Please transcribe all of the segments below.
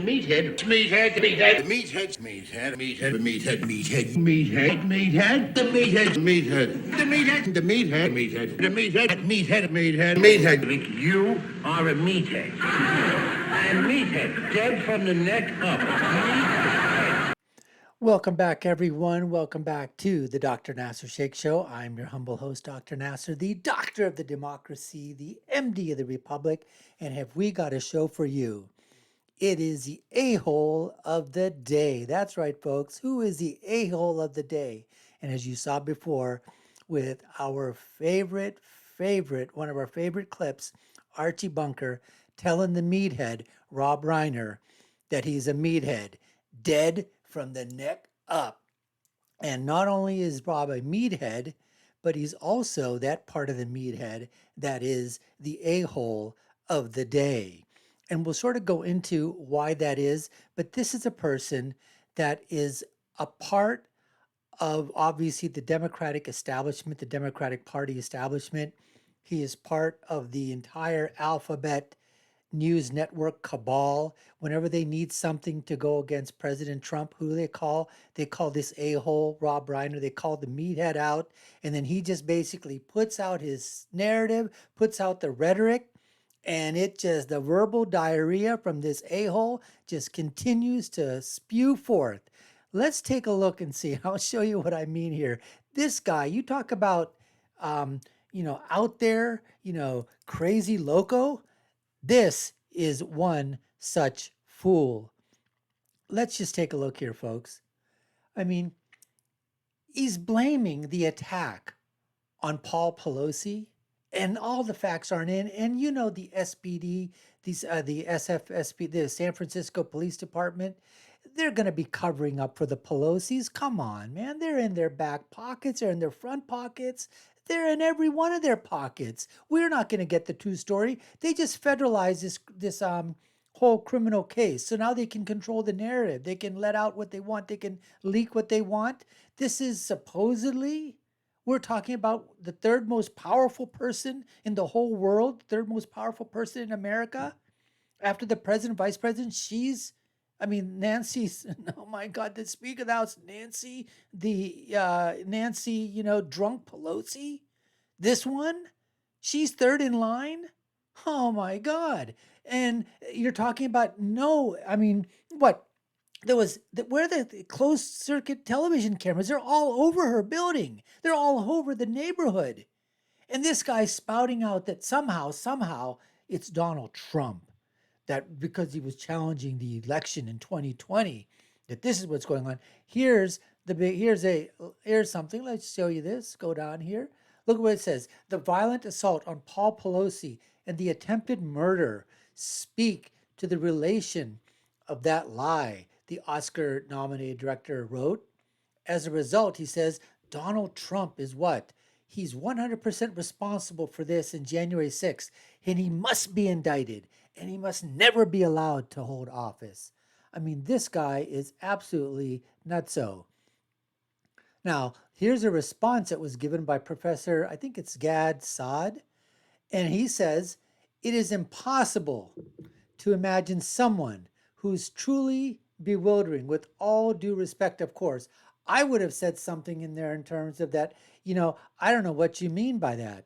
Meathead, Meathead, Meathead, Meathead, Meathead, Meathead, Meathead, Meathead, Meathead, Meathead, the Meathead, Meathead, the Meathead, the Meathead, Meathead, the Meathead, Meathead, Meathead, Meathead. You are a meathead. And meathead, dead from the neck up. Meathead. Welcome back, everyone. Welcome back to the Dr. Nasir Shaikh Show. I'm your humble host, Dr. Nasir, the doctor of the democracy, the MD of the Republic, and have we got a show for you? It is the a-hole of the day. That's right, folks. Who is the a-hole of the day? And as you saw before, with our one of our favorite clips, Archie Bunker telling the meathead, Rob Reiner, that he's a meathead, dead from the neck up. And not only is Rob a meathead, but he's also that part of the meathead that is the a-hole of the day. And we'll sort of go into why that is, but this is a person that is a part of obviously the Democratic establishment, the Democratic Party establishment. He is part of the entire alphabet news network cabal. Whenever they need something to go against President Trump, who do they call? They call this a-hole, Rob Reiner. They call the meathead out, and then he just basically puts out his narrative, puts out the rhetoric, and it just, the verbal diarrhea from this a-hole just continues to spew forth. Let's take a look and see. I'll show you what I mean here. This guy, you talk about, out there, crazy loco. This is one such fool. Let's just take a look here, folks. I mean, he's blaming the attack on Paul Pelosi, and all the facts aren't in. And the SPD, the SFSP, the San Francisco Police Department, they're going to be covering up for the Pelosi's. Come on, man. They're in their back pockets. They're in their front pockets. They're in every one of their pockets. We're not going to get the true story. They just federalized this whole criminal case. So now they can control the narrative. They can let out what they want. They can leak what they want. This is supposedly, we're talking about the third most powerful person in the whole world, third most powerful person in America. After the president, vice president, Nancy's, oh my God, the Speaker of the House, Nancy, drunk Pelosi, this one, she's third in line. Oh my God. And you're talking about, what? Where the closed circuit television cameras? They're all over her building. They're all over the neighborhood. And this guy's spouting out that somehow it's Donald Trump. That because he was challenging the election in 2020, that this is what's going on. Here's something. Let's show you this. Go down here. Look at what it says. The violent assault on Paul Pelosi and the attempted murder speak to the relation of that lie, the Oscar-nominated director wrote. As a result, he says, Donald Trump is what? He's 100% responsible for this in January 6th, and he must be indicted, and he must never be allowed to hold office. This guy is absolutely nutso. Now, here's a response that was given by Professor, I think it's Gad Saad, and he says, it is impossible to imagine someone who's truly bewildering, with all due respect, of course. I would have said something in there in terms of that, I don't know what you mean by that.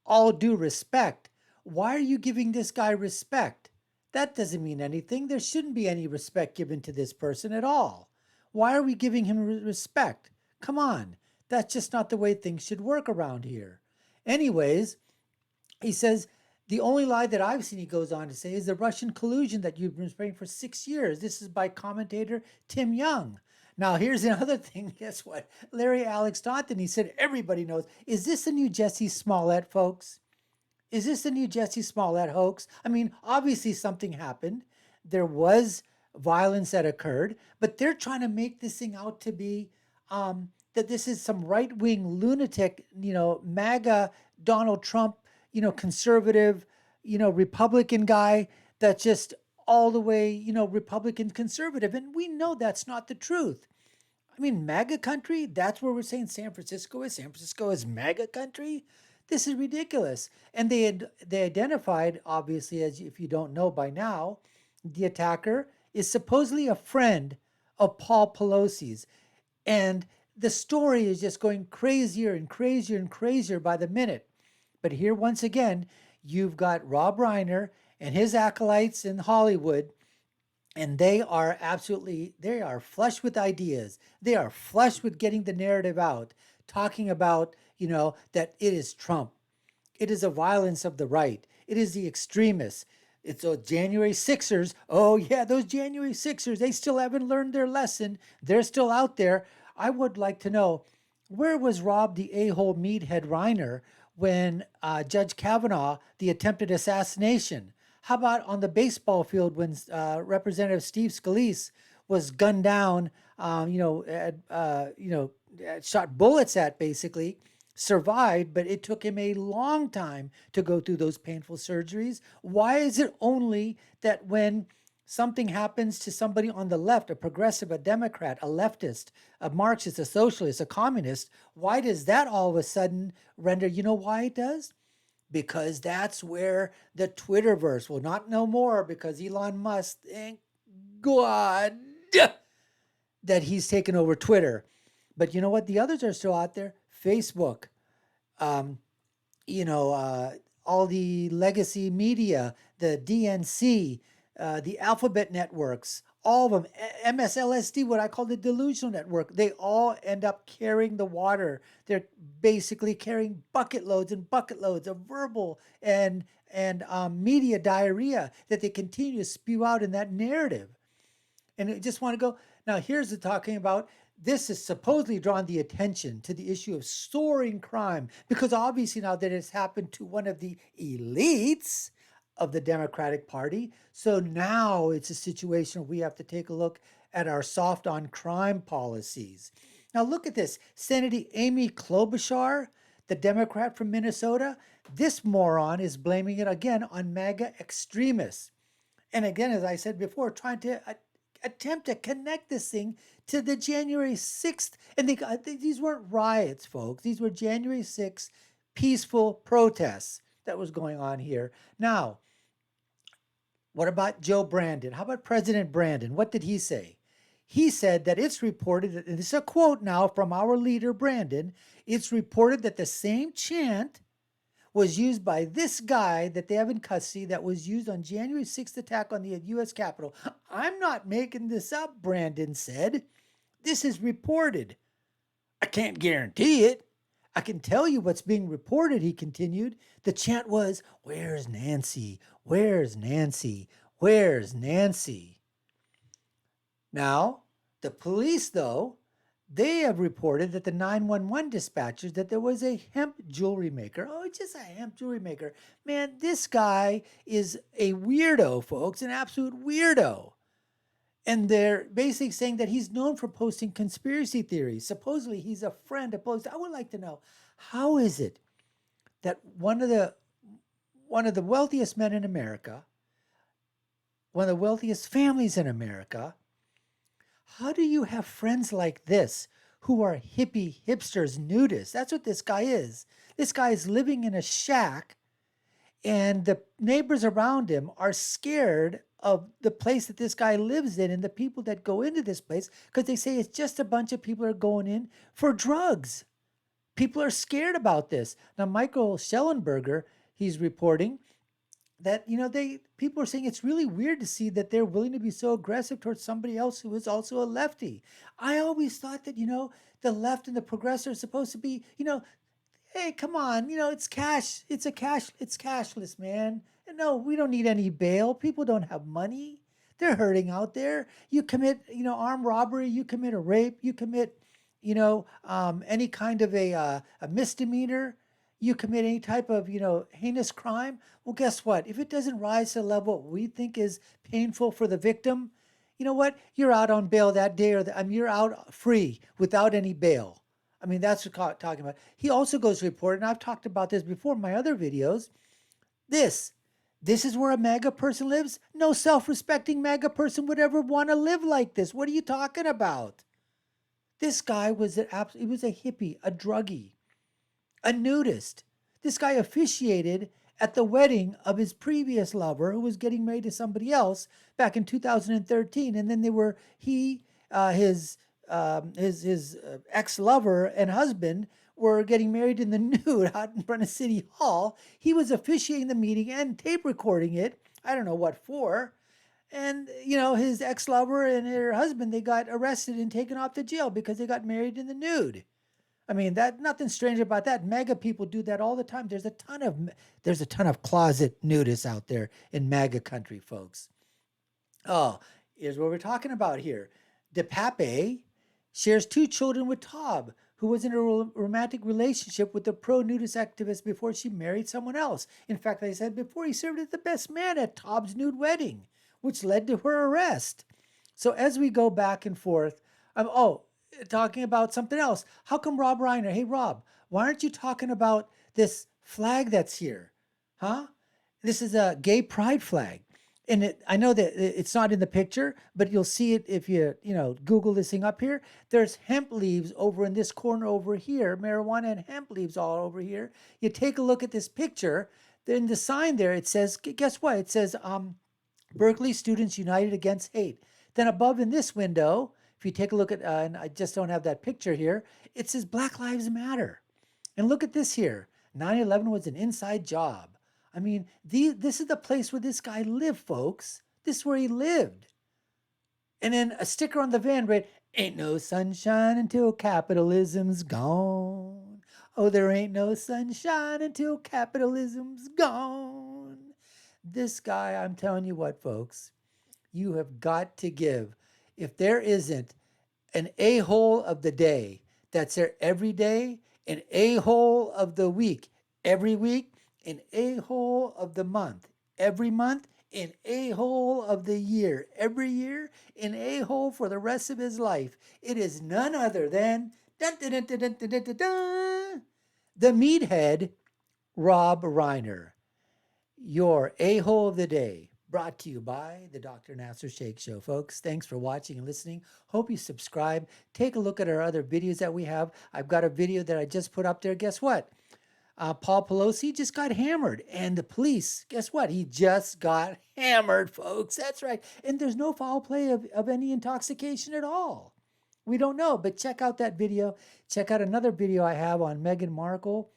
All due respect. Why are you giving this guy respect? That doesn't mean anything. There shouldn't be any respect given to this person at all. Why are we giving him respect? Come on. That's just not the way things should work around here. Anyways, he says, the only lie that I've seen, he goes on to say, is the Russian collusion that you've been spreading for 6 years. This is by commentator Tim Young. Now, here's another thing. Guess what? Larry Alex Taunton, he said, everybody knows. Is this the new Jesse Smollett, folks? Is this the new Jesse Smollett hoax? Obviously something happened. There was violence that occurred, but they're trying to make this thing out to be that this is some right-wing lunatic, MAGA Donald Trump, conservative, Republican guy that's just all the way, Republican conservative. And we know that's not the truth. MAGA country, that's where we're saying San Francisco is. San Francisco is MAGA country. This is ridiculous. And they identified, obviously, as if you don't know by now, the attacker is supposedly a friend of Paul Pelosi's. And the story is just going crazier and crazier and crazier by the minute. But here, once again, you've got Rob Reiner and his acolytes in Hollywood, and they are flush with ideas. They are flush with getting the narrative out, talking about, that it is Trump. It is a violence of the right. It is the extremists. It's those January Sixers. Oh, yeah, those January Sixers, they still haven't learned their lesson. They're still out there. I would like to know, where was Rob the a-hole Meathead Reiner when Judge Kavanaugh, the attempted assassination? How about on the baseball field when Representative Steve Scalise was gunned down, shot bullets at, basically, survived, but it took him a long time to go through those painful surgeries? Why is it only that when something happens to somebody on the left, a progressive, a Democrat, a leftist, a Marxist, a socialist, a communist, why does that all of a sudden render, why it does? Because that's where the Twitterverse will not know more, because Elon Musk, thank God that he's taken over Twitter. But you know what? The others are still out there. Facebook, um, all the legacy media, the DNC, the alphabet networks, all of them, MSLSD, what I call the delusional network, they all end up carrying the water. They're basically carrying bucket loads and bucket loads of verbal and media diarrhea that they continue to spew out in that narrative. And I just want to go, now here's the talking about, this has supposedly drawn the attention to the issue of soaring crime, because obviously now that it's happened to one of the elites of the Democratic Party. So now it's a situation where we have to take a look at our soft on crime policies. Now look at this. Senator Amy Klobuchar, the Democrat from Minnesota, this moron is blaming it again on MAGA extremists. And again, as I said before, trying to attempt to connect this thing to the January 6th. And these weren't riots, folks. These were January 6th peaceful protests that was going on here. Now, what about Joe Brandon? How about President Brandon? What did he say? He said that it's reported, and this is a quote now from our leader, Brandon, it's reported that the same chant was used by this guy that they have in custody that was used on January 6th attack on the U.S. Capitol. I'm not making this up, Brandon said. This is reported. I can't guarantee it. I can tell you what's being reported, he continued. The chant was, "Where's Nancy? Where's Nancy? Where's Nancy?" Now, the police, though, they have reported that the 911 dispatchers that there was a hemp jewelry maker. Oh, it's just a hemp jewelry maker. Man, this guy is a weirdo, folks, an absolute weirdo. And they're basically saying that he's known for posting conspiracy theories. Supposedly, he's a friend of Pelosi. I would like to know, how is it that one of the wealthiest men in America, one of the wealthiest families in America, how do you have friends like this who are hippie, hipsters, nudists? That's what this guy is. This guy is living in a shack, and the neighbors around him are scared of the place that this guy lives in and the people that go into this place, because they say it's just a bunch of people are going in for drugs. People are scared about this. Now, Michael Schellenberger, he's reporting that, people are saying it's really weird to see that they're willing to be so aggressive towards somebody else who is also a lefty. I always thought that, the left and the progressive are supposed to be, hey, come on, it's cash. It's cashless, man. And no, we don't need any bail. People don't have money. They're hurting out there. You commit, armed robbery, you commit a rape, you commit, any kind of a misdemeanor, you commit any type of, heinous crime. Well, guess what? If it doesn't rise to the level we think is painful for the victim, you know what? You're out on bail that day, you're out free without any bail. I mean, that's what I'm talking about. He also goes to report, and I've talked about this before in my other videos. This is where a MAGA person lives. No self-respecting MAGA person would ever want to live like this. What are you talking about? This guy was he was a hippie, a druggie, a nudist. This guy officiated at the wedding of his previous lover, who was getting married to somebody else back in 2013. And then his ex-lover and husband were getting married in the nude out in front of City Hall. He was officiating the meeting and tape recording it. I don't know what for. And, his ex-lover and her husband, they got arrested and taken off to jail because they got married in the nude. I mean, that nothing strange about that. MAGA people do that all the time. There's a ton of closet nudists out there in MAGA country, folks. Oh, here's what we're talking about here. DePape shares 2 children with Taub, who was in a romantic relationship with the pro-nudist activist before she married someone else. In fact, I said before, he served as the best man at Taub's nude wedding, which led to her arrest. So as we go back and forth, talking about something else. How come Rob Reiner? Hey, Rob, why aren't you talking about this flag that's here? Huh? This is a gay pride flag. And I know that it's not in the picture, but you'll see it if you Google this thing up here. There's hemp leaves over in this corner over here, marijuana and hemp leaves all over here. You take a look at this picture. Then the sign there, it says, guess what? It says, Berkeley Students United Against Hate. Then above in this window, if you take a look at, and I just don't have that picture here, it says Black Lives Matter. And look at this here. 9/11 was an inside job. I mean, this is the place where this guy lived, folks. This is where he lived. And then a sticker on the van read, "Ain't no sunshine until capitalism's gone. Oh, there ain't no sunshine until capitalism's gone." This guy, I'm telling you what, folks, you have got to give. If there isn't an a-hole of the day that's there every day, an a-hole of the week every week, an a-hole of the month every month, an a-hole of the year every year, an a-hole for the rest of his life, it is none other than the Meathead, Rob Reiner. Your a-hole of the day, brought to you by the Dr. Nasir Shaikh Show. Folks, thanks for watching and listening. Hope you subscribe. Take a look at our other videos that we have. I've got a video that I just put up there. Guess what? Paul Pelosi just got hammered. And the police, guess what? He just got hammered, folks. That's right. And there's no foul play of any intoxication at all. We don't know, but check out that video. Check out another video I have on Meghan Markle,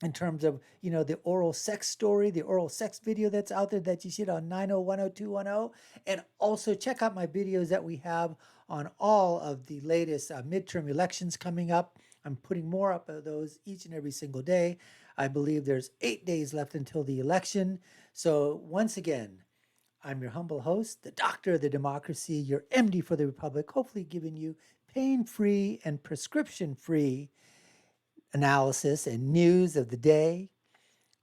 in terms of, the oral sex story, the oral sex video that's out there that you see on 9010210. And also check out my videos that we have on all of the latest midterm elections coming up. I'm putting more up of those each and every single day. I believe there's 8 days left until the election. So once again, I'm your humble host, the Doctor of the Democracy, your MD for the Republic, hopefully giving you pain-free and prescription-free analysis and news of the day.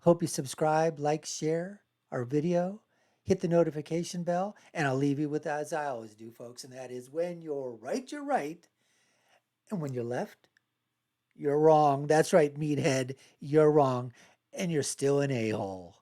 Hope you subscribe, like, share our video, hit the notification bell, and I'll leave you with, as I always do, folks, and that is, when you're right, and when you're left, you're wrong. That's right, Meathead, you're wrong, and you're still an a-hole.